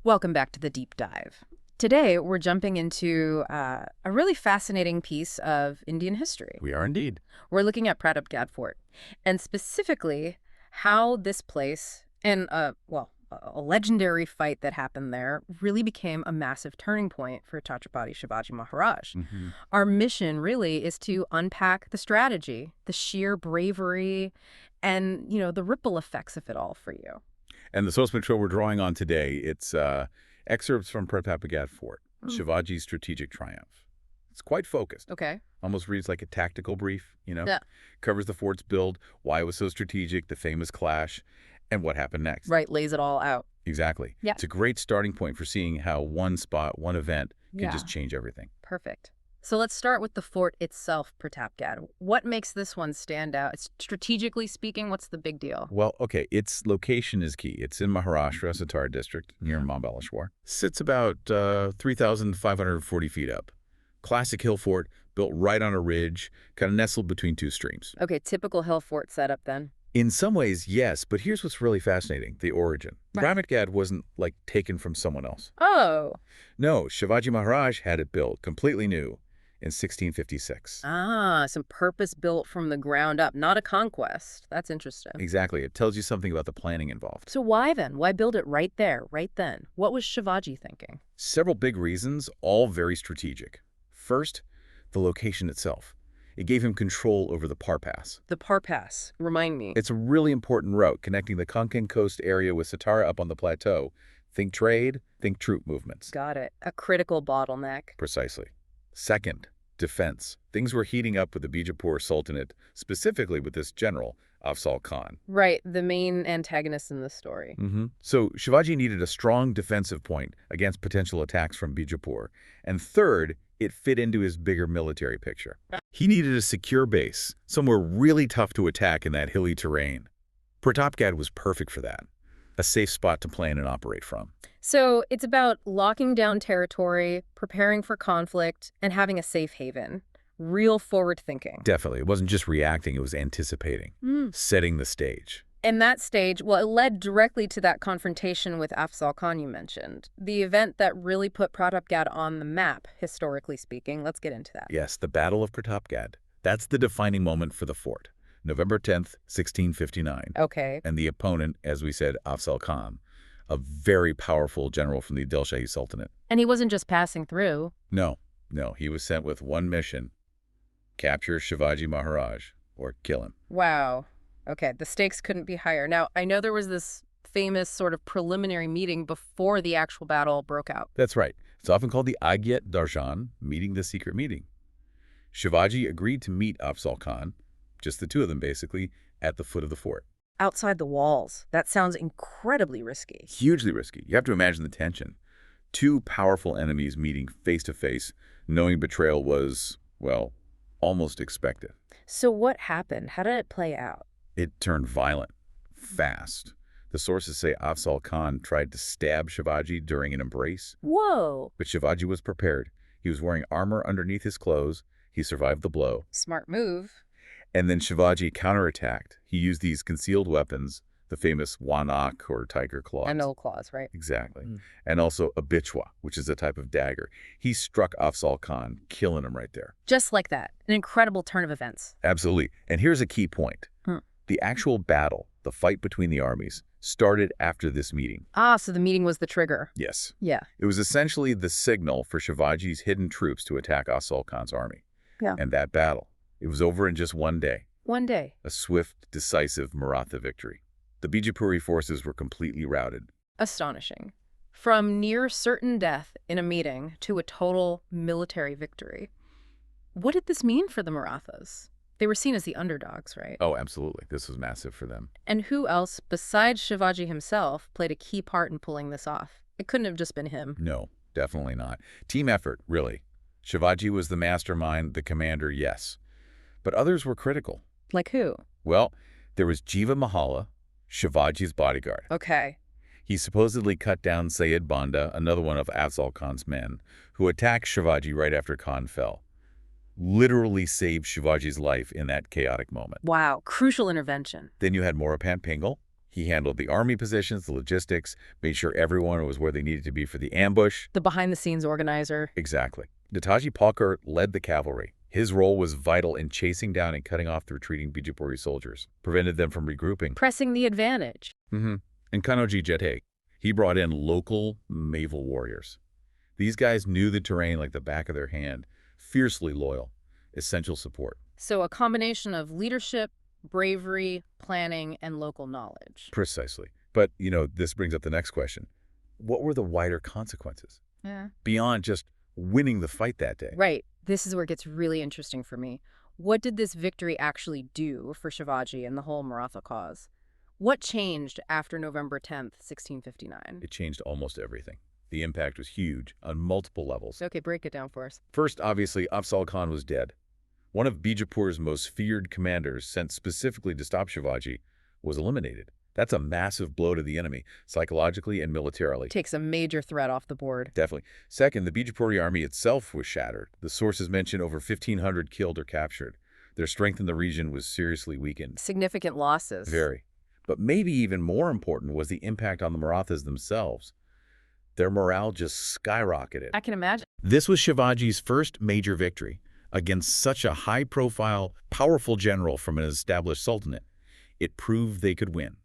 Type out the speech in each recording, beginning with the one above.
Welcome back to the deep dive. Today, we're jumping into a really fascinating piece of Indian history. We are indeed. We're looking at Pratapgad Fort, and specifically how this place and, a legendary fight that happened there really became a massive turning point for Chhatrapati Shivaji Maharaj. Our mission really is to unpack the strategy, the sheer bravery, and, the ripple effects of it all for you. And the source material we're drawing on today, it's excerpts from Pratapgad Fort, Shivaji's strategic triumph. It's quite focused. Okay. Almost reads like a tactical brief, Yeah. Covers the fort's build, why it was so strategic, the famous clash, and what happened next. Right, lays it all out. Exactly. Yeah. It's a great starting point for seeing how one spot, one event can just change everything. Perfect. So let's start with the fort itself, Pratapgad. What makes this one stand out? It's strategically speaking, what's the big deal? Well, okay, its location is key. It's in Maharashtra, Satara district, near Mahabaleshwar. Sits about 3,540 feet up. Classic hill fort, built right on a ridge, kind of nestled between two streams. Okay, typical hill fort setup then. In some ways, yes, but here's what's really fascinating, the origin. Right. Pratapgad wasn't, taken from someone else. Oh. No, Shivaji Maharaj had it built, completely new, in 1656. Some purpose built from the ground up, not a conquest. That's interesting. Exactly. It tells you something about the planning involved. So why then? Why build it right there, right then? What was Shivaji thinking? Several big reasons, all very strategic. First, the location itself. It gave him control over the Par Pass. The Par Pass, remind me. It's a really important route connecting the Konkan coast area with Satara up on the plateau. Think trade, think troop movements. Got it. A critical bottleneck. Precisely. Second, defense. Things were heating up with the Bijapur Sultanate, specifically with this general, Afzal Khan. Right, the main antagonist in the story. So Shivaji needed a strong defensive point against potential attacks from Bijapur. And third, it fit into his bigger military picture. He needed a secure base, somewhere really tough to attack in that hilly terrain. Pratapgad was perfect for that. A safe spot to plan and operate from. So it's about locking down territory, preparing for conflict, and having a safe haven. Real forward thinking. Definitely. It wasn't just reacting, it was anticipating, setting the stage. And that stage, well, it led directly to that confrontation with Afzal Khan you mentioned. The event that really put Pratapgad on the map, historically speaking. Let's get into that. Yes, the Battle of Pratapgad. That's the defining moment for the fort. November 10th, 1659. Okay. And the opponent, as we said, Afzal Khan, a very powerful general from the Adilshah Sultanate. And he wasn't just passing through. No, he was sent with one mission: capture Shivaji Maharaj, or kill him. Wow. Okay, the stakes couldn't be higher. Now, I know there was this famous sort of preliminary meeting before the actual battle broke out. That's right. It's often called the Agyat Darshan, meeting the secret meeting. Shivaji agreed to meet Afzal Khan, just the two of them basically, at the foot of the fort. Outside the walls. That sounds incredibly risky. Hugely risky. You have to imagine the tension. Two powerful enemies meeting face to face, knowing betrayal was, well, almost expected. So what happened? How did it play out? It turned violent, fast. The sources say Afzal Khan tried to stab Shivaji during an embrace. Whoa. But Shivaji was prepared. He was wearing armor underneath his clothes. He survived the blow. Smart move. And then Shivaji counterattacked. He used these concealed weapons, the famous wanak or tiger claws. And no claws, right? Exactly. And also a bichwa, which is a type of dagger. He struck Afzal Khan, killing him right there. Just like that. An incredible turn of events. Absolutely. And here's a key point. The actual battle, the fight between the armies, started after this meeting. So the meeting was the trigger. Yes. Yeah. It was essentially the signal for Shivaji's hidden troops to attack Afzal Khan's army. Yeah. And that battle, it was over in just one day. One day. A swift, decisive Maratha victory. The Bijapuri forces were completely routed. Astonishing. From near certain death in a meeting to a total military victory. What did this mean for the Marathas? They were seen as the underdogs, right? Oh, absolutely. This was massive for them. And who else, besides Shivaji himself, played a key part in pulling this off? It couldn't have just been him. No, definitely not. Team effort, really. Shivaji was the mastermind, the commander, yes. But others were critical. Like who? Well, there was Jiva Mahala, Shivaji's bodyguard. Okay. He supposedly cut down Sayed Banda, another one of Afzal Khan's men, who attacked Shivaji right after Khan fell. Literally saved Shivaji's life in that chaotic moment. Wow, crucial intervention. Then you had Morapant Pingal. He handled the army positions, the logistics, made sure everyone was where they needed to be for the ambush. The behind-the-scenes organizer. Exactly. Netaji Palkar led the cavalry. His role was vital in chasing down and cutting off the retreating Bijapuri soldiers, prevented them from regrouping. Pressing the advantage. And Kanoji Jete, he brought in local naval warriors. These guys knew the terrain like the back of their hand, fiercely loyal, essential support. So a combination of leadership, bravery, planning, and local knowledge. Precisely. But, this brings up the next question. What were the wider consequences? Yeah. Beyond just winning the fight that day? Right. This is where it gets really interesting for me. What did this victory actually do for Shivaji and the whole Maratha cause? What changed after November 10th, 1659? It changed almost everything. The impact was huge on multiple levels. Okay, break it down for us. First, obviously, Afzal Khan was dead. One of Bijapur's most feared commanders, sent specifically to stop Shivaji, was eliminated. That's a massive blow to the enemy, psychologically and militarily. Takes a major threat off the board. Definitely. Second, the Bijapuri army itself was shattered. The sources mention over 1,500 killed or captured. Their strength in the region was seriously weakened. Significant losses. Very. But maybe even more important was the impact on the Marathas themselves. Their morale just skyrocketed. I can imagine. This was Shivaji's first major victory against such a high-profile, powerful general from an established sultanate. It proved they could win.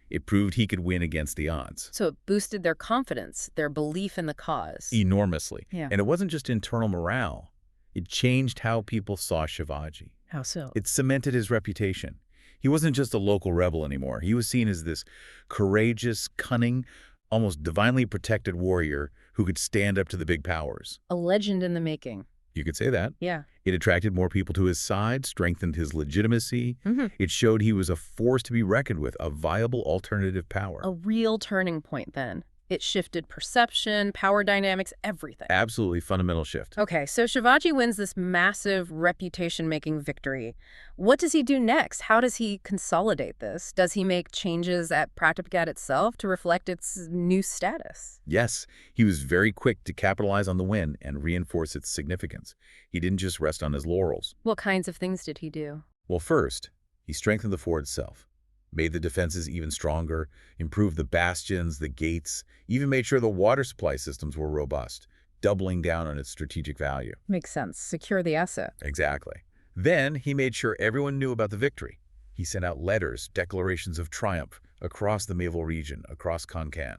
It proved he could win against the odds. So it boosted their confidence, their belief in the cause. Enormously. Yeah. And it wasn't just internal morale. It changed how people saw Shivaji. How so? It cemented his reputation. He wasn't just a local rebel anymore. He was seen as this courageous, cunning, almost divinely protected warrior who could stand up to the big powers. A legend in the making. You could say that. Yeah. It attracted more people to his side, strengthened his legitimacy. It showed he was a force to be reckoned with, a viable alternative power. A real turning point then. It shifted perception, power dynamics, everything. Absolutely fundamental shift. Okay, so Shivaji wins this massive reputation-making victory. What does he do next? How does he consolidate this? Does he make changes at Pratapgad itself to reflect its new status? Yes, he was very quick to capitalize on the win and reinforce its significance. He didn't just rest on his laurels. What kinds of things did he do? Well, first, he strengthened the fort itself, made the defenses even stronger, improved the bastions, the gates, even made sure the water supply systems were robust, doubling down on its strategic value. Makes sense. Secure the asset. Exactly. Then he made sure everyone knew about the victory. He sent out letters, declarations of triumph across the Mavel region, across Konkan,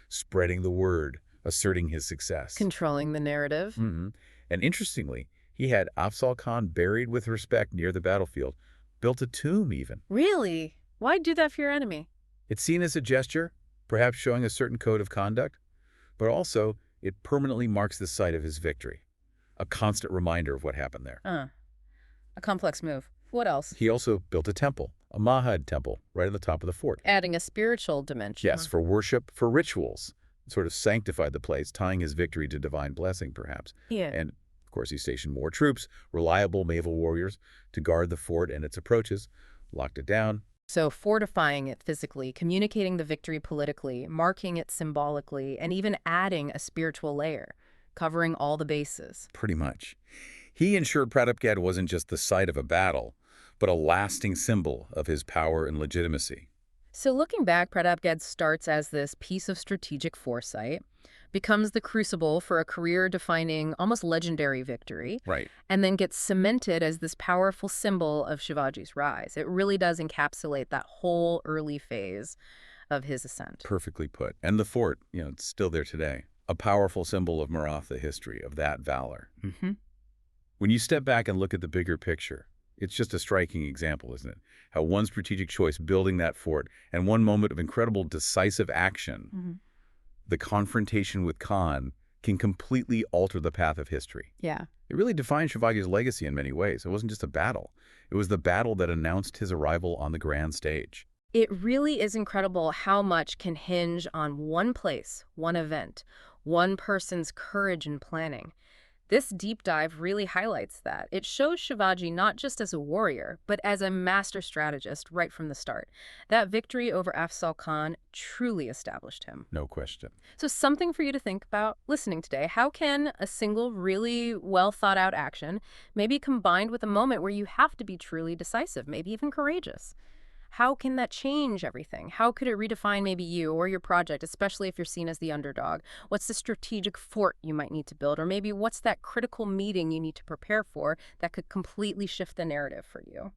spreading the word, asserting his success. Controlling the narrative. And interestingly, he had Afzal Khan buried with respect near the battlefield, built a tomb even. Really? Why do that for your enemy? It's seen as a gesture, perhaps showing a certain code of conduct, but also it permanently marks the site of his victory, a constant reminder of what happened there. A complex move. What else? He also built a temple, a Mahad temple, right at the top of the fort. Adding a spiritual dimension. Yes, for worship, for rituals. Sort of sanctified the place, tying his victory to divine blessing, perhaps. Yeah. And, of course, he stationed more troops, reliable Mavel warriors, to guard the fort and its approaches, locked it down. So fortifying it physically, communicating the victory politically, marking it symbolically, and even adding a spiritual layer, covering all the bases. Pretty much. He ensured Pratapgad wasn't just the site of a battle, but a lasting symbol of his power and legitimacy. So looking back, Pratapgad starts as this piece of strategic foresight, becomes the crucible for a career-defining, almost legendary victory, Right. and then gets cemented as this powerful symbol of Shivaji's rise. It really does encapsulate that whole early phase of his ascent. Perfectly put. And the fort, it's still there today. A powerful symbol of Maratha history, of that valor. When you step back and look at the bigger picture, it's just a striking example, isn't it? How one strategic choice, building that fort, and one moment of incredible decisive action, the confrontation with Khan, can completely alter the path of history. Yeah. It really defined Shivaji's legacy in many ways. It wasn't just a battle. It was the battle that announced his arrival on the grand stage. It really is incredible how much can hinge on one place, one event, one person's courage and planning. This deep dive really highlights that. It shows Shivaji not just as a warrior, but as a master strategist right from the start. That victory over Afzal Khan truly established him. No question. So something for you to think about listening today. How can a single really well thought out action, maybe combined with a moment where you have to be truly decisive, maybe even courageous? How can that change everything? How could it redefine maybe you or your project, especially if you're seen as the underdog? What's the strategic fort you might need to build? Or maybe what's that critical meeting you need to prepare for that could completely shift the narrative for you?